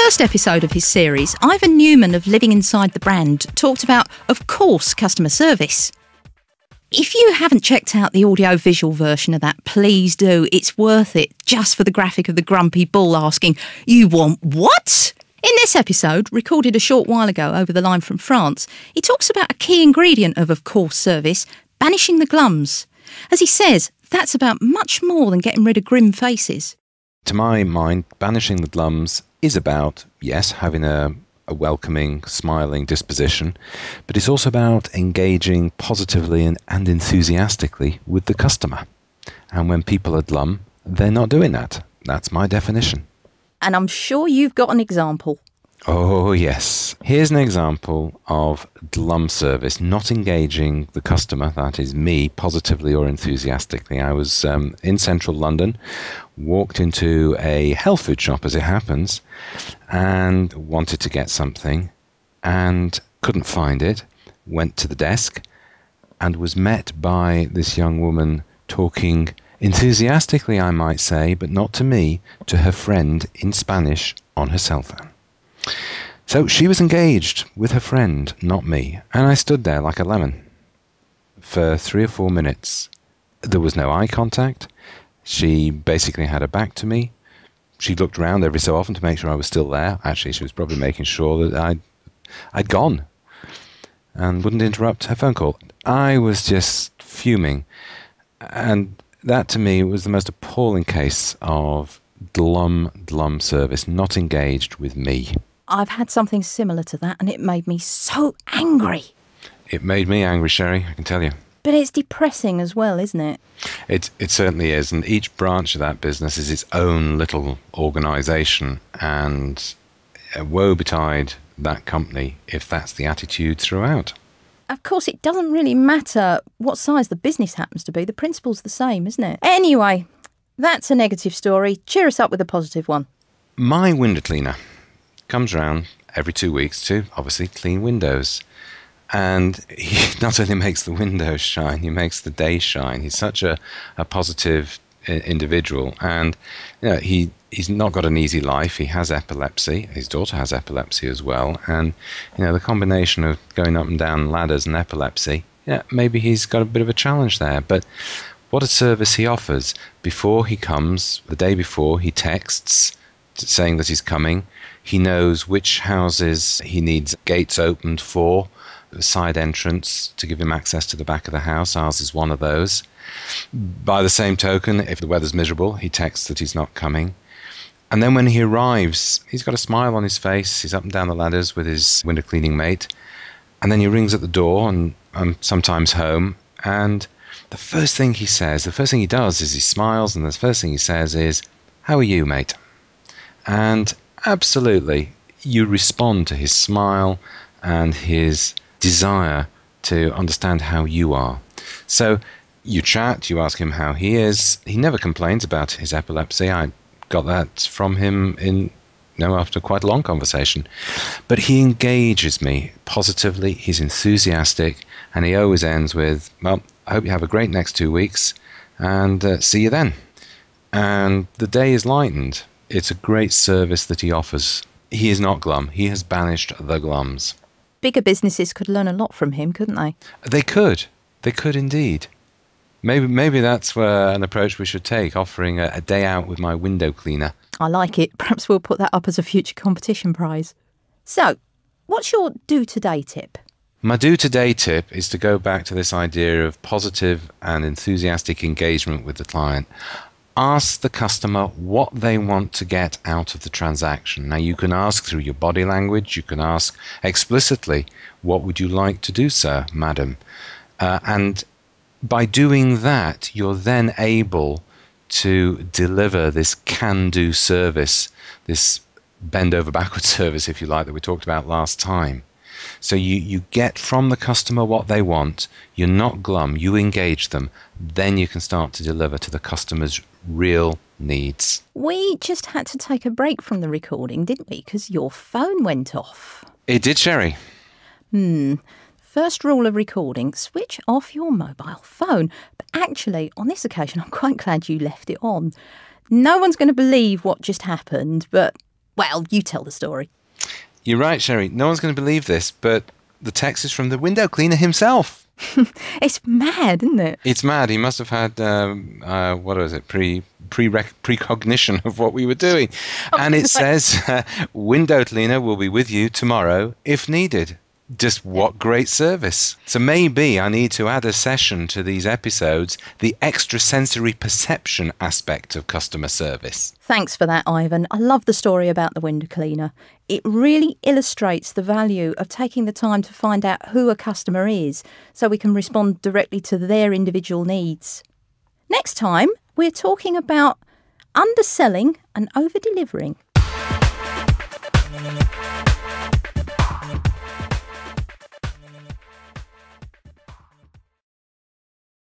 first episode of his series, Ivan Newman of Living Inside the Brand talked about, of course, customer service. If you haven't checked out the audio-visual version of that, please do. It's worth it, just for the graphic of the grumpy bull asking, "You want what?" In this episode, recorded a short while ago over the line from France, he talks about a key ingredient of course service, banishing the glums. As he says, that's about much more than getting rid of grim faces. To my mind, banishing the glums is about, yes, having a welcoming, smiling disposition, but it's also about engaging positively and enthusiastically with the customer. And when people are glum, they're not doing that. That's my definition. And I'm sure you've got an example. Oh, yes. Here's an example of glum service, not engaging the customer, that is me, positively or enthusiastically. I was in central London, walked into a health food shop as it happens, and wanted to get something and couldn't find it. Went to the desk and was met by this young woman talking enthusiastically, I might say, but not to me, to her friend in Spanish on her cell phone. So she was engaged with her friend, not me, and I stood there like a lemon for 3 or 4 minutes. There was no eye contact. She basically had her back to me. She looked around every so often to make sure I was still there. Actually, she was probably making sure that I'd gone and wouldn't interrupt her phone call. I was just fuming, and that to me was the most appalling case of glum service, not engaged with me. I've had something similar to that and it made me so angry. It made me angry, Sherry, I can tell you. But it's depressing as well, isn't it? It certainly is, and each branch of that business is its own little organisation, and woe betide that company if that's the attitude throughout. Of course, it doesn't really matter what size the business happens to be. The principle's the same, isn't it? Anyway, that's a negative story. Cheer us up with a positive one. My window cleaner comes round every 2 weeks to obviously clean windows. And he not only makes the windows shine, he makes the day shine. He's such a positive individual. And you know, he's not got an easy life. He has epilepsy. His daughter has epilepsy as well. And you know, the combination of going up and down ladders and epilepsy, yeah, maybe he's got a bit of a challenge there. But what a service he offers. Before he comes, the day before, he texts saying that he's coming. He knows which houses he needs gates opened for, a side entrance to give him access to the back of the house. Ours is one of those. By the same token, if the weather's miserable, he texts that he's not coming. And then when he arrives, he's got a smile on his face. He's up and down the ladders with his window cleaning mate. And then he rings at the door, and I'm sometimes home. And the first thing he says, the first thing he does is he smiles, and the first thing he says is, "How are you, mate?" And absolutely, you respond to his smile and his desire to understand how you are. So you chat, you ask him how he is. He never complains about his epilepsy. I got that from him after quite a long conversation. But he engages me positively, he's enthusiastic, and he always ends with, "Well, I hope you have a great next 2 weeks, and see you then." And the day is lightened. It's a great service that he offers. He is not glum. He has banished the glums. Bigger businesses could learn a lot from him, couldn't they? They could. They could indeed. Maybe that's an approach we should take, offering a day out with my window cleaner. I like it. Perhaps we'll put that up as a future competition prize. So, what's your do-today tip? My do-today tip is to go back to this idea of positive and enthusiastic engagement with the client. Ask the customer what they want to get out of the transaction. Now, you can ask through your body language. You can ask explicitly, "What would you like to do, sir, madam?" And by doing that, you're then able to deliver this can-do service, this bend-over-backward service, if you like, that we talked about last time. So you get from the customer what they want. You're not glum. You engage them. Then you can start to deliver to the customer's real needs. We just had to take a break from the recording, didn't we? Because your phone went off. It did, Sherry. First rule of recording, switch off your mobile phone. But actually, on this occasion, I'm quite glad you left it on. No one's going to believe what just happened, but Well, you tell the story. You're right, Sherry. No one's going to believe this, but the text is from the window cleaner himself. It's mad, isn't it? It's mad. He must have had, what was it, precognition of what we were doing. And it says, window cleaner will be with you tomorrow if needed. Just what great service. So maybe I need to add a session to these episodes, the extrasensory perception aspect of customer service. Thanks for that, Ivan. I love the story about the window cleaner. It really illustrates the value of taking the time to find out who a customer is so we can respond directly to their individual needs. Next time, we're talking about underselling and over-delivering.